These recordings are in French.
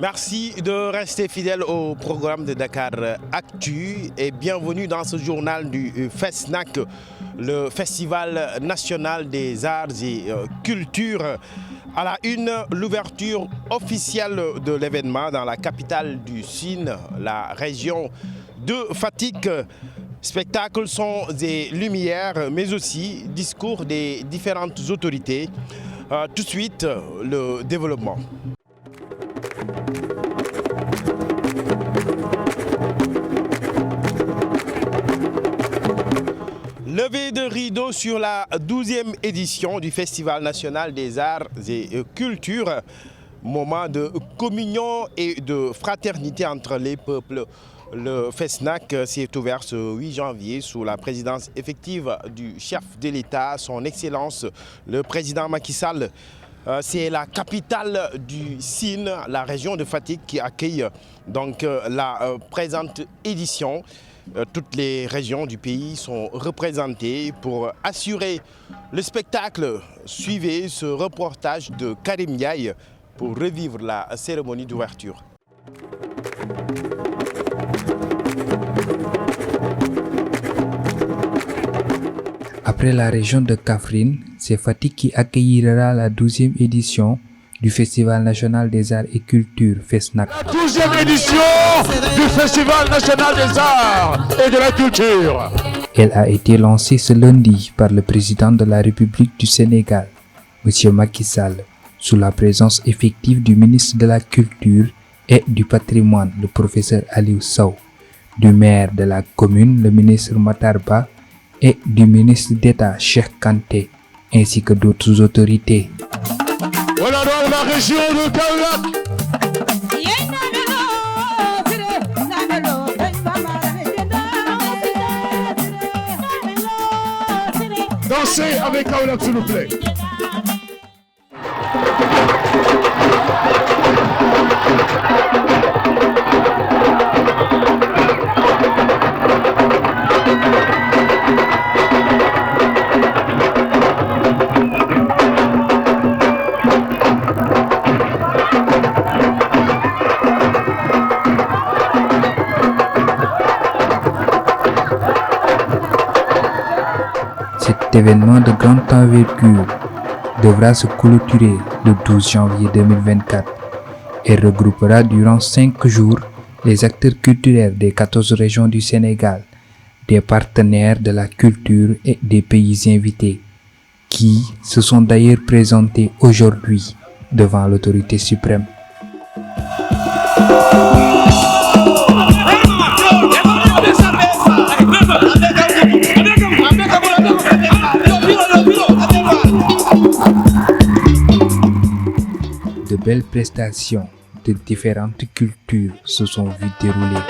Merci de rester fidèle au programme de Dakar Actu et bienvenue dans ce journal du FESNAC, le Festival national des arts et cultures. À la une, l'ouverture officielle de l'événement dans la capitale du Sine, la région de Fatick. Spectacles, sons et lumières, mais aussi discours des différentes autorités. Tout de suite, le développement. Levée de rideau sur la 12e édition du Festival national des arts et cultures. Moment de communion et de fraternité entre les peuples. Le FESNAC s'est ouvert ce 8 janvier sous la présidence effective du chef de l'État, son Excellence, le président Macky Sall. C'est la capitale du Sine, la région de Fatick, qui accueille donc la présente édition. Toutes les régions du pays sont représentées pour assurer le spectacle. Suivez ce reportage de Karim Ndiaye pour revivre la cérémonie d'ouverture. Après la région de Kaffrine, c'est Fatick qui accueillera la 12e édition du Festival national des arts et cultures FESNAC. La 12e édition du Festival national des arts et de la culture. Elle a été lancée ce lundi par le président de la République du Sénégal, M. Macky Sall, sous la présence effective du ministre de la Culture et du Patrimoine, le professeur Aliou Sow, du maire de la commune, le ministre Matar Ba, et du ministre d'État Cheikh Kanté, ainsi que d'autres autorités. Voilà donc la région de Kaolack. Dansez avec Kaolack s'il vous plaît. Cet événement de grande envergure devra se clôturer le 12 janvier 2024 et regroupera durant 5 jours les acteurs culturels des 14 régions du Sénégal, des partenaires de la culture et des pays invités, qui se sont d'ailleurs présentés aujourd'hui devant l'autorité suprême. De belles prestations de différentes cultures se sont vues dérouler.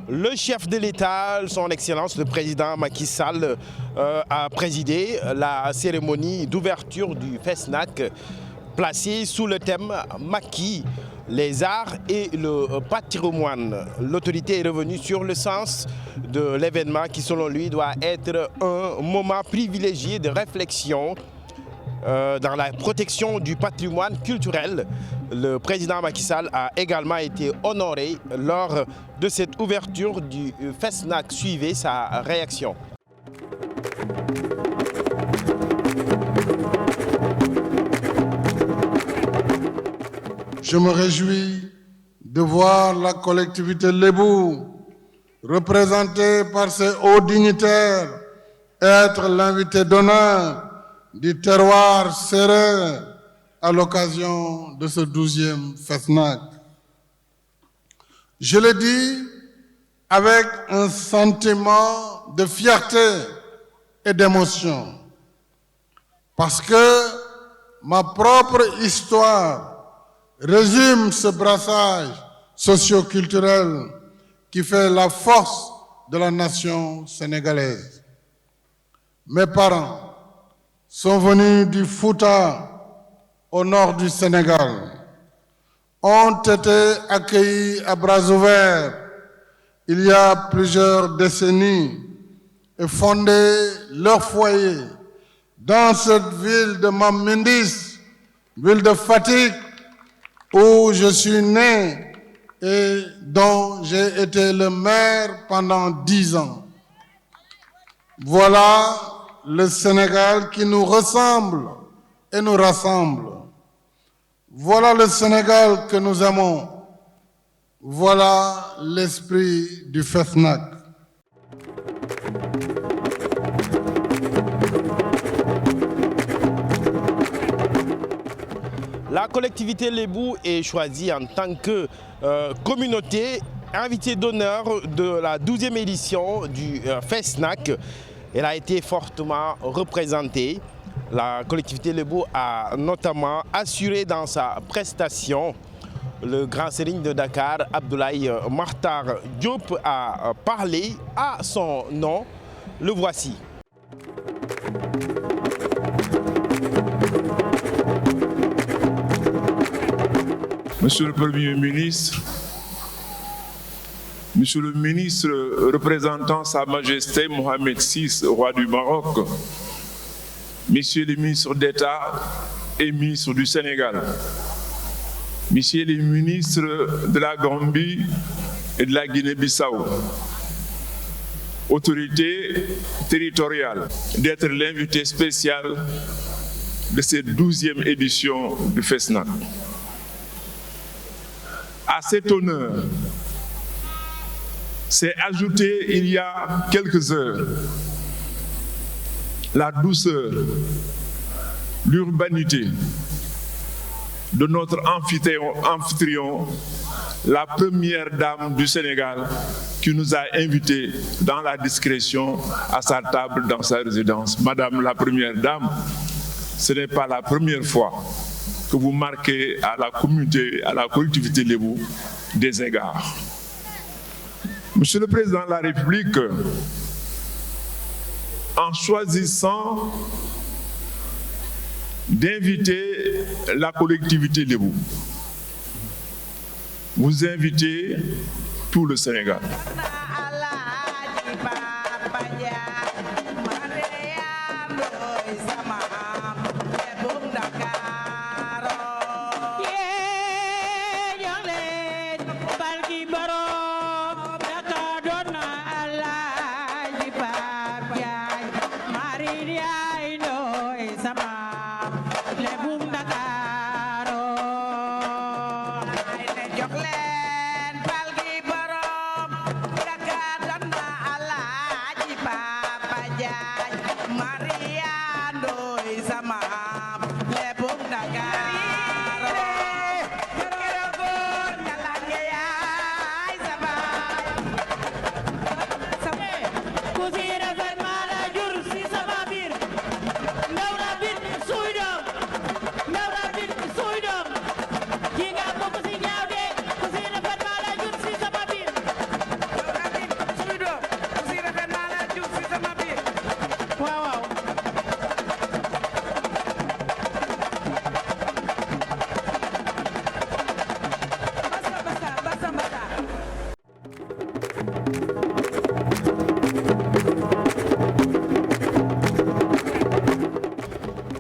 Le chef de l'État, son Excellence, le président Macky Sall, a présidé la cérémonie d'ouverture du FESNAC, placée sous le thème Macky, les arts et le patrimoine. L'autorité est revenue sur le sens de l'événement qui, selon lui, doit être un moment privilégié de réflexion dans la protection du patrimoine culturel. Le président Macky Sall a également été honoré lors de cette ouverture du FESNAC. Suivez sa réaction. Je me réjouis de voir la collectivité Lébou, représentée par ses hauts dignitaires, être l'invité d'honneur du terroir sérère à l'occasion de ce 12e FESNAC. Je le dis avec un sentiment de fierté et d'émotion, parce que ma propre histoire résume ce brassage socio-culturel qui fait la force de la nation sénégalaise. Mes parents sont venus du Fouta, au nord du Sénégal, ont été accueillis à bras ouverts il y a plusieurs décennies et fondé leur foyer dans cette ville de Mamindis, ville de Fatick, où je suis né et dont j'ai été le maire pendant 10 ans. Voilà le Sénégal qui nous ressemble et nous rassemble. Voilà le Sénégal que nous aimons. Voilà l'esprit du FESNAC. La collectivité Lébou est choisie en tant que communauté invitée d'honneur de la 12e édition du FESNAC. Elle a été fortement représentée. La collectivité Lébou a notamment assuré dans sa prestation. Le grand serigne de Dakar, Abdoulaye Makhtar Diop, a parlé à son nom. Le voici. Monsieur le Premier ministre, Monsieur le ministre représentant Sa Majesté Mohamed VI, roi du Maroc, Messieurs les ministres d'État et ministres du Sénégal, Messieurs les ministres de la Gambie et de la Guinée-Bissau, autorités territoriales, d'être l'invité spécial de cette 12e édition du FESNAC. À cet honneur s'est ajouté il y a quelques heures la douceur, l'urbanité de notre amphitryon, la première dame du Sénégal, qui nous a invités dans la discrétion à sa table dans sa résidence. Madame la première dame, ce n'est pas la première fois que vous marquez à la communauté, à la collectivité Lébou des égards. Monsieur le Président de la République, en choisissant d'inviter la collectivité Lébou, vous invitez tout le Sénégal.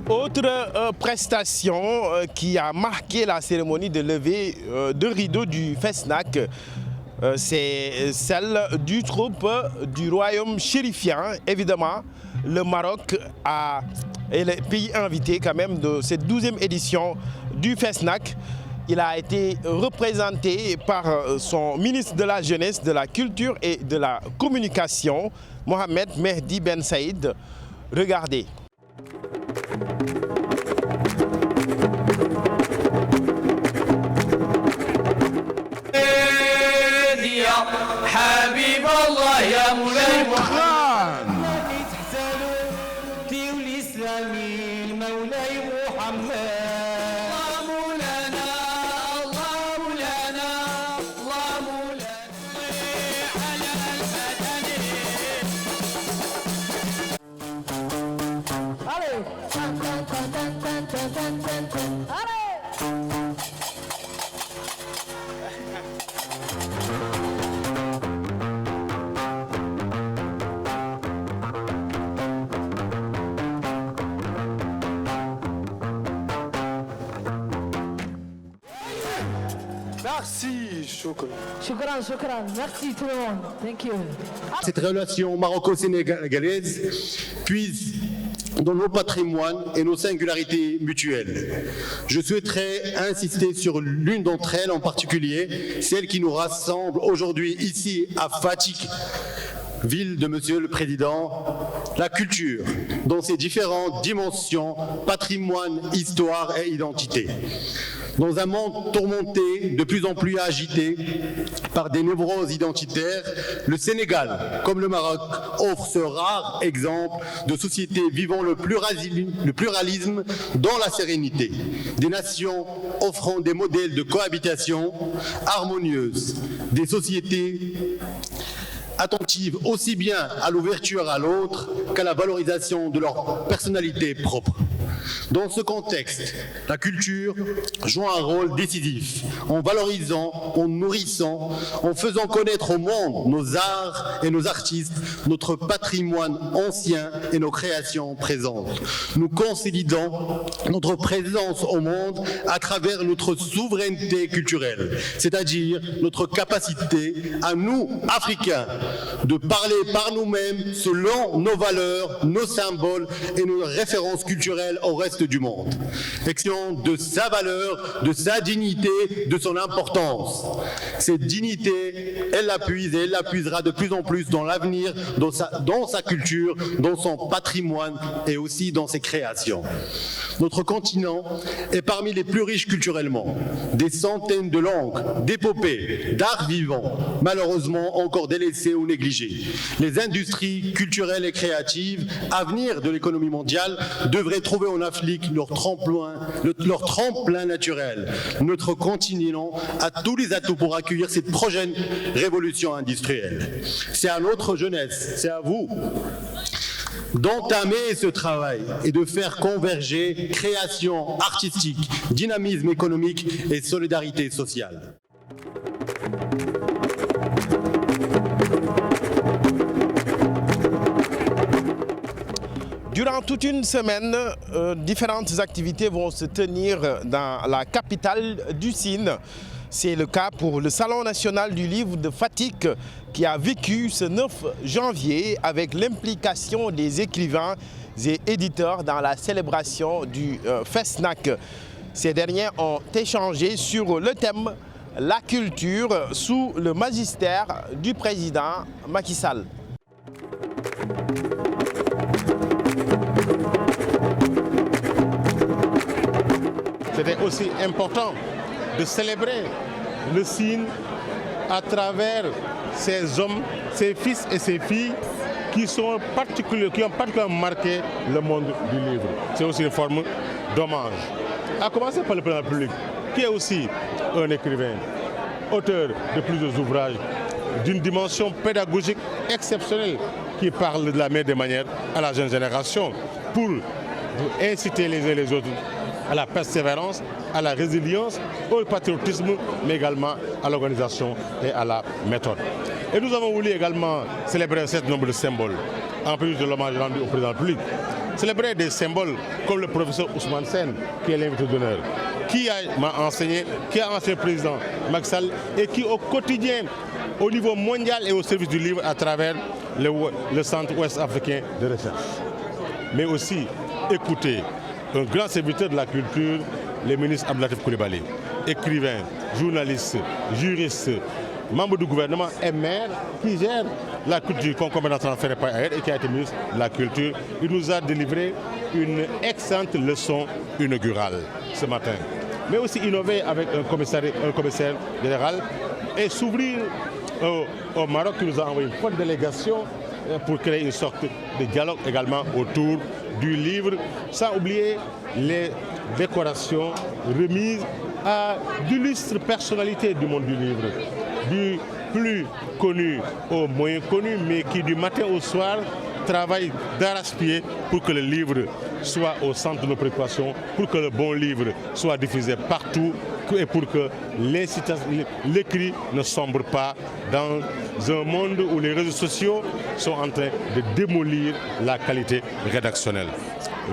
Autre prestation qui a marqué la cérémonie de levée de rideau du FESNAC, c'est celle du troupe du royaume chérifien. Évidemment, le Maroc est le pays invité quand même de cette 12e édition du FESNAC. Il a été représenté par son ministre de la Jeunesse, de la Culture et de la Communication, Mohamed Mehdi Ben Saïd. Regardez. حبيب الله يا مولاي محمد في الإسلامي مولاي محمد الله مولانا الله مولانا الله مولانا على المدني Merci, Choukran. Shukran, shukran. Merci tout le monde. Thank you. Cette relation maroco-sénégalaise puise dans nos patrimoines et nos singularités mutuelles. Je souhaiterais insister sur l'une d'entre elles en particulier, celle qui nous rassemble aujourd'hui ici à Fatick, ville de Monsieur le Président, la culture, dans ses différentes dimensions, patrimoine, histoire et identité. Dans un monde tourmenté, de plus en plus agité par des névroses identitaires, le Sénégal, comme le Maroc, offre ce rare exemple de société vivant le pluralisme dans la sérénité. Des nations offrant des modèles de cohabitation harmonieuse, des sociétés attentives aussi bien à l'ouverture à l'autre qu'à la valorisation de leur personnalité propre. Dans ce contexte, la culture joue un rôle décisif en valorisant, en nourrissant, en faisant connaître au monde nos arts et nos artistes, notre patrimoine ancien et nos créations présentes. Nous consolidons notre présence au monde à travers notre souveraineté culturelle, c'est-à-dire notre capacité à nous, Africains, de parler par nous-mêmes selon nos valeurs, nos symboles et nos références culturelles au reste du monde. Question de sa valeur, de sa dignité, de son importance. Cette dignité, elle la puise et elle la puisera de plus en plus dans l'avenir, dans sa culture, dans son patrimoine et aussi dans ses créations. Notre continent est parmi les plus riches culturellement. Des centaines de langues, d'épopées, d'arts vivants, malheureusement encore délaissés ou négligés. Les industries culturelles et créatives, avenir de l'économie mondiale, devraient trouver en Afrique leur tremplin naturel. Notre continent a tous les atouts pour accueillir cette prochaine révolution industrielle. C'est à notre jeunesse, c'est à vous d'entamer ce travail et de faire converger création artistique, dynamisme économique et solidarité sociale. Durant toute une semaine, différentes activités vont se tenir dans la capitale du Sine. C'est le cas pour le Salon national du livre de Fatick qui a vécu ce 9 janvier avec l'implication des écrivains et éditeurs dans la célébration du FESNAC. Ces derniers ont échangé sur le thème « La culture » sous le magistère du président Macky Sall. C'était aussi important de célébrer le Sine à travers ces hommes, ces fils et ces filles qui ont particulièrement marqué le monde du livre. C'est aussi une forme d'hommage. À commencer par le président de la République, qui est aussi un écrivain, auteur de plusieurs ouvrages d'une dimension pédagogique exceptionnelle qui parle de la meilleure des manières à la jeune génération pour inciter les uns et les autres à la persévérance, à la résilience, au patriotisme, mais également à l'organisation et à la méthode. Et nous avons voulu également célébrer un certain nombre de symboles, en plus de l'hommage rendu au président de la République. Célébrer des symboles comme le professeur Ousmane Sène, qui est l'invité d'honneur, qui m'a enseigné, qui a enseigné le président Macky Sall et qui au quotidien, au niveau mondial et au service du livre à travers le Centre Ouest africain de recherche. Mais aussi écouter un grand serviteur de la culture, le ministre Abdou Latif Coulibaly, écrivain, journaliste, juriste, membre du gouvernement et maire qui gère la culture concomitante en fait pas ailleurs et qui a été ministre de la culture. Il nous a délivré une excellente leçon inaugurale ce matin. Mais aussi innover avec un commissaire général et s'ouvrir au Maroc qui nous a envoyé une forte délégation pour créer une sorte de dialogue également autour du livre, sans oublier les décorations remises à d'illustres personnalités du monde du livre, du plus connu au moins connu, mais qui du matin au soir travaillent d'arrache-pied pour que le livre soit au centre de nos préoccupations, pour que le bon livre soit diffusé partout et pour que l'écrit ne sombre pas dans un monde où les réseaux sociaux sont en train de démolir la qualité rédactionnelle.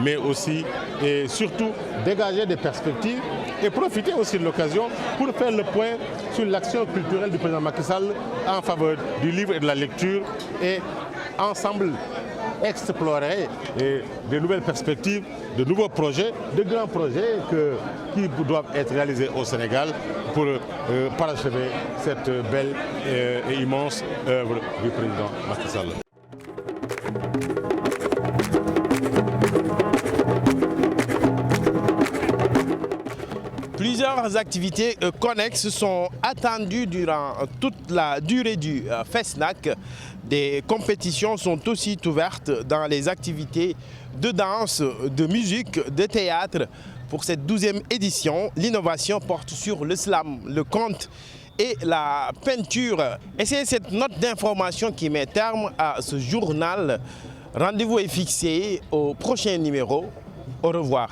Mais aussi et surtout dégager des perspectives et profiter aussi de l'occasion pour faire le point sur l'action culturelle du président Macky Sall en faveur du livre et de la lecture et ensemble explorer de nouvelles perspectives, de nouveaux projets, de grands projets qui doivent être réalisés au Sénégal pour parachever cette belle et immense œuvre du président Macky Sall. Plusieurs activités connexes sont attendues durant toute la durée du FESNAC. Des compétitions sont aussi ouvertes dans les activités de danse, de musique, de théâtre. Pour cette 12e édition, l'innovation porte sur le slam, le conte et la peinture. Et c'est cette note d'information qui met terme à ce journal. Rendez-vous est fixé au prochain numéro. Au revoir.